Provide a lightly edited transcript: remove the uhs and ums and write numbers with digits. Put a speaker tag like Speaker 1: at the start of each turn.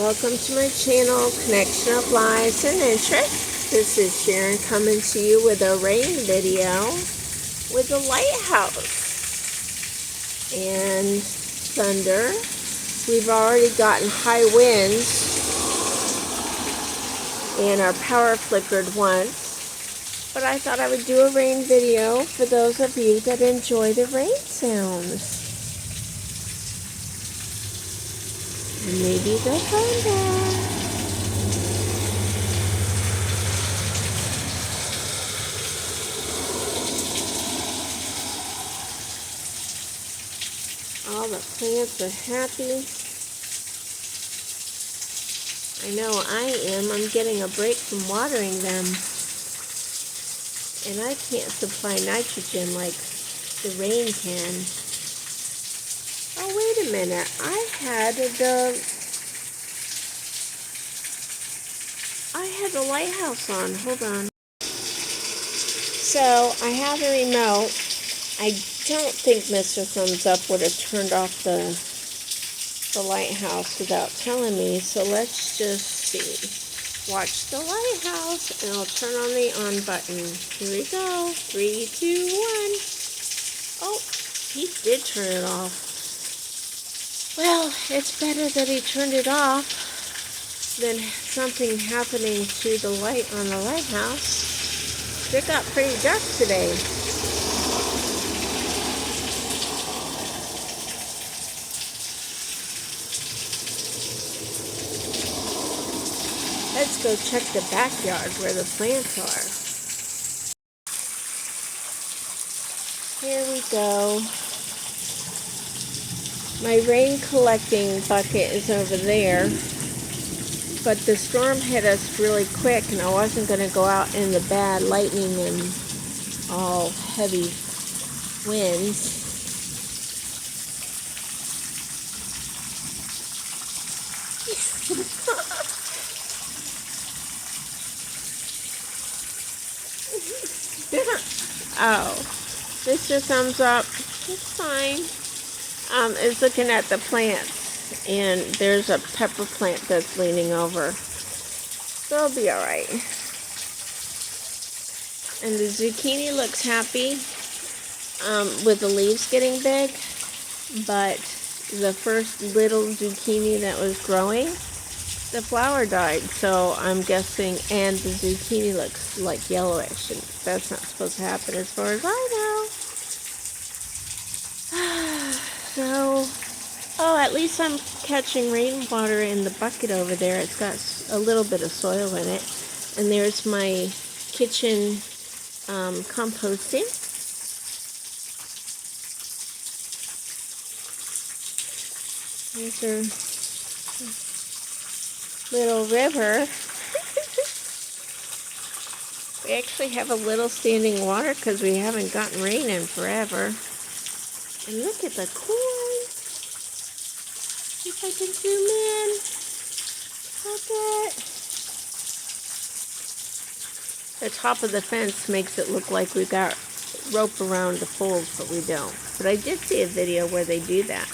Speaker 1: Welcome to my channel, Connection of Lives and Interests. This is Sharon coming to you with a rain video with the lighthouse and thunder. We've already gotten high winds and our power flickered once, but I thought I would do a rain video for those of you that enjoy the rain sounds. And maybe the thunder. All the plants are happy. I know I am. I'm getting a break from watering them. And I can't supply nitrogen like the rain can. Oh, wait a minute. I had the lighthouse on. Hold on. So, I have a remote. I don't think Mr. Thumbs Up would have turned off the lighthouse without telling me. So, let's just see. Watch the lighthouse, and I'll turn on the on button. Here we go. 3, 2, 1. Oh, he did turn it off. Well, it's better that he turned it off than something happening to the light on the lighthouse. It got pretty dark today. Let's go check the backyard where the plants are. Here we go. My rain collecting bucket is over there, but the storm hit us really quick and I wasn't going to go out in the bad lightning and all heavy winds. Oh, Mr. Thumbs Up, it's fine. Is looking at the plants, and there's a pepper plant that's leaning over. So it'll be alright. And the zucchini looks happy with the leaves getting big, but the first little zucchini that was growing, the flower died. So I'm guessing, and the zucchini looks like yellowish, and that's not supposed to happen as far as I know. So, oh, at least I'm catching rainwater in the bucket over there. It's got a little bit of soil in it. And there's my kitchen composting. Here's our little river. We actually have a little standing water because we haven't gotten rain in forever. And look at the corn. If I can zoom in. Look at the top of the fence makes it look like we got rope around the poles, but we don't. But I did see a video where they do that.